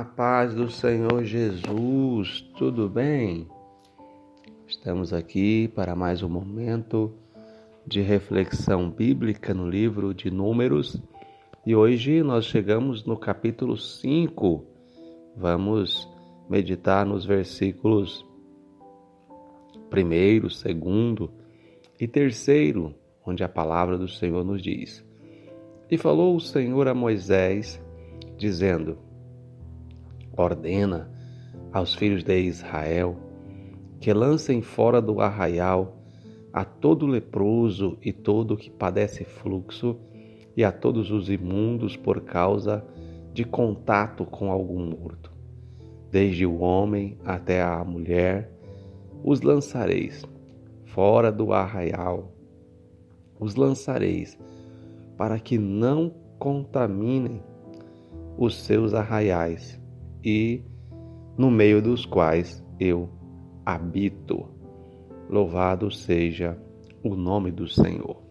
A paz do Senhor Jesus, tudo bem? Estamos aqui para mais um momento de reflexão bíblica no livro de Números e hoje nós chegamos no capítulo 5. Vamos meditar nos versículos 1º, 2º e 3º, onde a palavra do Senhor nos diz: E falou o Senhor a Moisés, dizendo: Ordena aos filhos de Israel que lancem fora do arraial a todo leproso e todo que padece fluxo e a todos os imundos por causa de contato com algum morto. Desde o homem até a mulher, os lançareis fora do arraial, os lançareis para que não contaminem os seus arraiais e no meio dos quais eu habito. Louvado seja o nome do Senhor.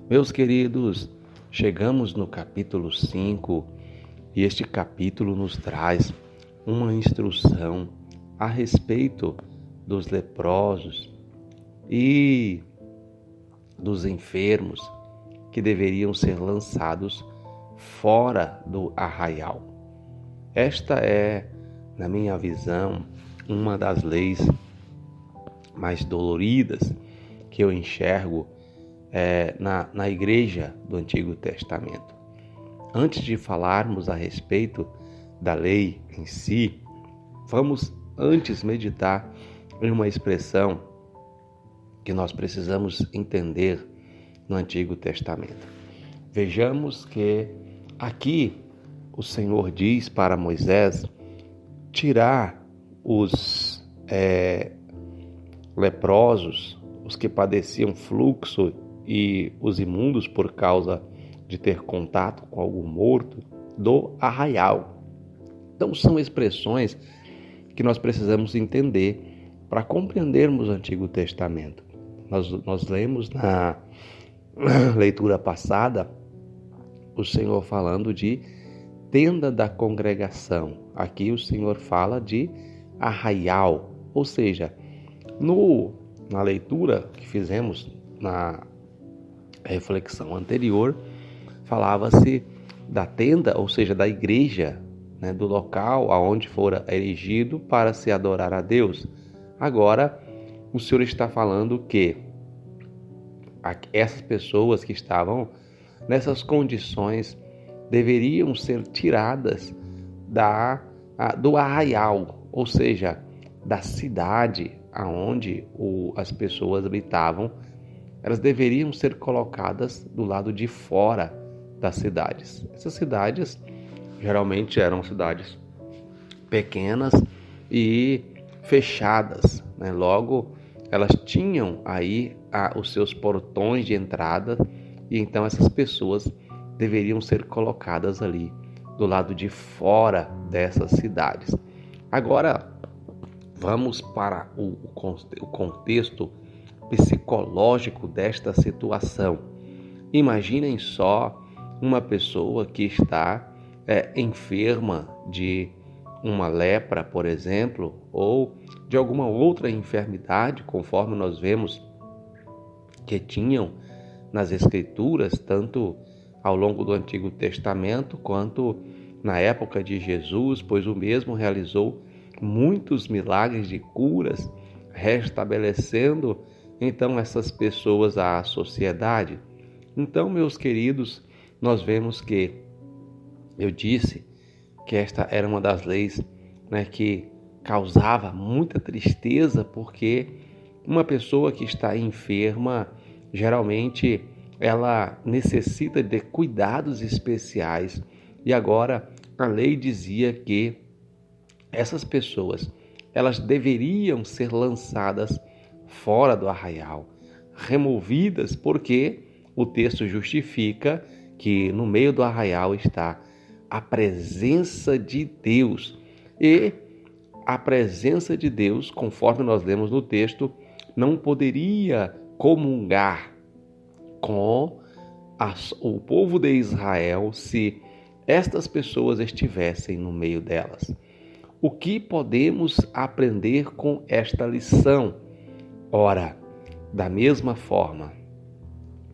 Meus queridos, chegamos no capítulo 5 e este capítulo nos traz uma instrução a respeito dos leprosos e dos enfermos que deveriam ser lançados fora do arraial. Esta é, na minha visão, uma das leis mais doloridas que eu enxergo na igreja do Antigo Testamento. Antes de falarmos a respeito da lei em si, vamos antes meditar em uma expressão que nós precisamos entender no Antigo Testamento. Vejamos que aqui o Senhor diz para Moisés tirar os leprosos, os que padeciam fluxo e os imundos por causa de ter contato com algum morto, do arraial. Então são expressões que nós precisamos entender para compreendermos o Antigo Testamento. Nós lemos na leitura passada o Senhor falando de tenda da congregação. Aqui o Senhor fala de arraial, ou seja, na leitura que fizemos na reflexão anterior, falava-se da tenda, ou seja, da igreja, do local aonde fora erigido para se adorar a Deus. Agora, o Senhor está falando que essas pessoas que estavam nessas condições deveriam ser tiradas do arraial, ou seja, da cidade aonde as pessoas habitavam. Elas deveriam ser colocadas do lado de fora das cidades. Essas cidades geralmente eram cidades pequenas e fechadas, Logo, elas tinham aí os seus portões de entrada e então essas pessoas deveriam ser colocadas ali do lado de fora dessas cidades. Agora, vamos para o contexto psicológico desta situação. Imaginem só uma pessoa que está enferma de uma lepra, por exemplo, ou de alguma outra enfermidade, conforme nós vemos que tinham nas Escrituras, tanto ao longo do Antigo Testamento quanto na época de Jesus, pois o mesmo realizou muitos milagres de curas, restabelecendo então essas pessoas à sociedade. Então, meus queridos, nós vemos que eu disse que esta era uma das leis que causava muita tristeza, porque uma pessoa que está enferma, geralmente ela necessita de cuidados especiais. E agora a lei dizia que essas pessoas, elas deveriam ser lançadas fora do arraial, removidas, porque o texto justifica que no meio do arraial está a presença de Deus. E a presença de Deus, conforme nós lemos no texto, não poderia comungar com o povo de Israel se estas pessoas estivessem no meio delas. O que podemos aprender com esta lição? Ora, da mesma forma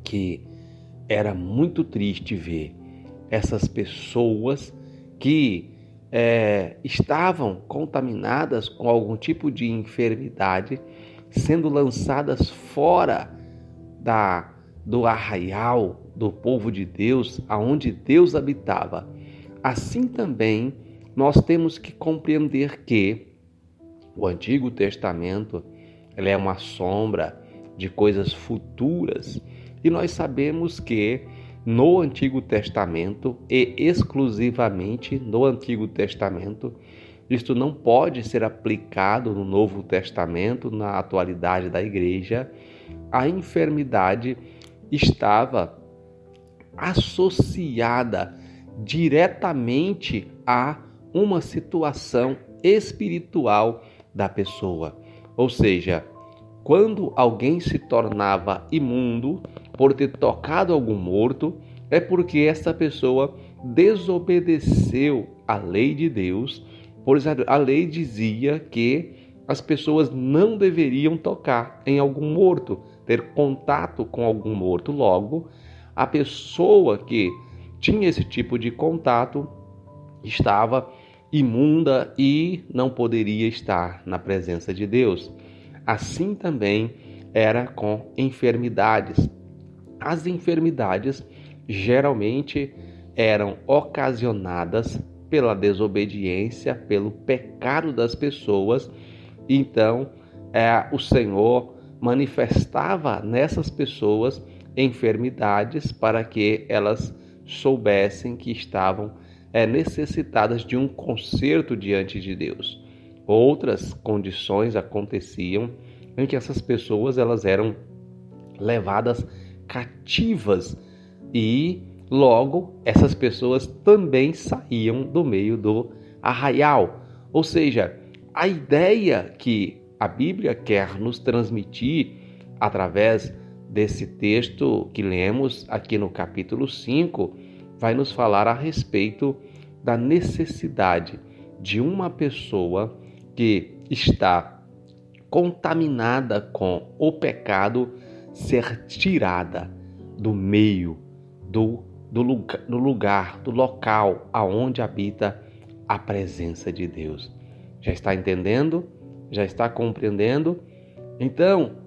que era muito triste ver essas pessoas que estavam contaminadas com algum tipo de enfermidade, sendo lançadas fora do arraial do povo de Deus, aonde Deus habitava. Assim também nós temos que compreender que o Antigo Testamento ele é uma sombra de coisas futuras, e nós sabemos que no Antigo Testamento, e exclusivamente no Antigo Testamento, isto não pode ser aplicado no Novo Testamento, na atualidade da igreja. A enfermidade estava associada diretamente a uma situação espiritual da pessoa. Ou seja, quando alguém se tornava imundo por ter tocado algum morto, é porque essa pessoa desobedeceu à lei de Deus, pois a lei dizia que as pessoas não deveriam tocar em algum morto, ter contato com algum morto. Logo, a pessoa que tinha esse tipo de contato estava imunda e não poderia estar na presença de Deus. Assim também era com enfermidades. As enfermidades geralmente eram ocasionadas pela desobediência, pelo pecado das pessoas. Então, o Senhor manifestava nessas pessoas enfermidades para que elas soubessem que estavam necessitadas de um conserto diante de Deus. Outras condições aconteciam em que essas pessoas elas eram levadas cativas e logo essas pessoas também saíam do meio do arraial. Ou seja, a ideia que a Bíblia quer nos transmitir através desse texto que lemos aqui no capítulo 5 vai nos falar a respeito da necessidade de uma pessoa que está contaminada com o pecado ser tirada do meio, do local aonde habita a presença de Deus. Já está entendendo? Já está compreendendo? Então,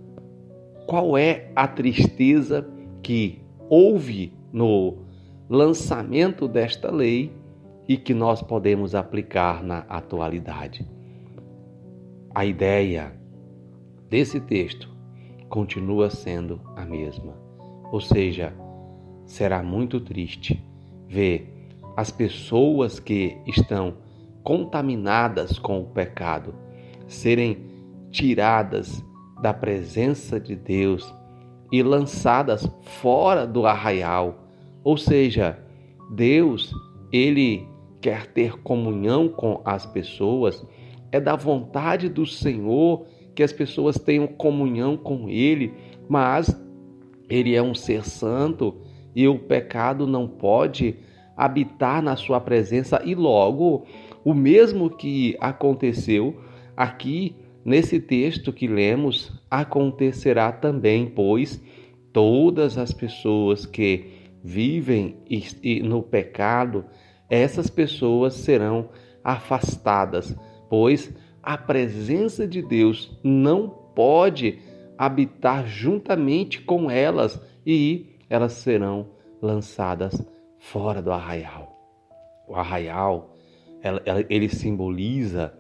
qual é a tristeza que houve no lançamento desta lei e que nós podemos aplicar na atualidade? A ideia desse texto continua sendo a mesma. Ou seja, será muito triste ver as pessoas que estão contaminadas com o pecado serem tiradas da presença de Deus e lançadas fora do arraial. Ou seja, Deus, ele quer ter comunhão com as pessoas. É da vontade do Senhor que as pessoas tenham comunhão com Ele, mas Ele é um ser santo e o pecado não pode habitar na sua presença. E logo, o mesmo que aconteceu aqui nesse texto que lemos, acontecerá também, pois todas as pessoas que vivem no pecado, essas pessoas serão afastadas, pois a presença de Deus não pode habitar juntamente com elas e elas serão lançadas fora do arraial. O arraial, ele simboliza,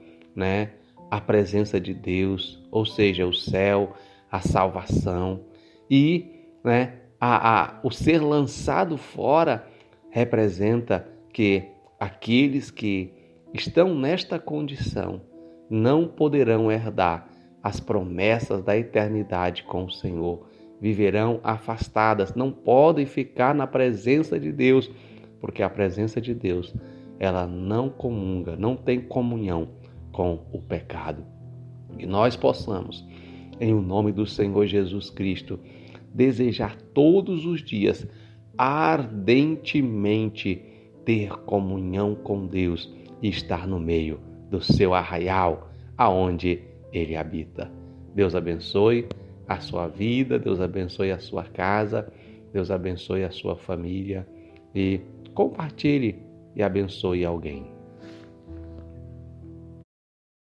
a presença de Deus, ou seja, o céu, a salvação e, o ser lançado fora representa que aqueles que estão nesta condição não poderão herdar as promessas da eternidade com o Senhor. Viverão afastadas, não podem ficar na presença de Deus, porque a presença de Deus, ela não comunga, não tem comunhão com o pecado. Que nós possamos, em o nome do Senhor Jesus Cristo, desejar todos os dias ardentemente ter comunhão com Deus e estar no meio do seu arraial, aonde Ele habita. Deus abençoe a sua vida, Deus abençoe a sua casa, Deus abençoe a sua família e compartilhe e abençoe alguém.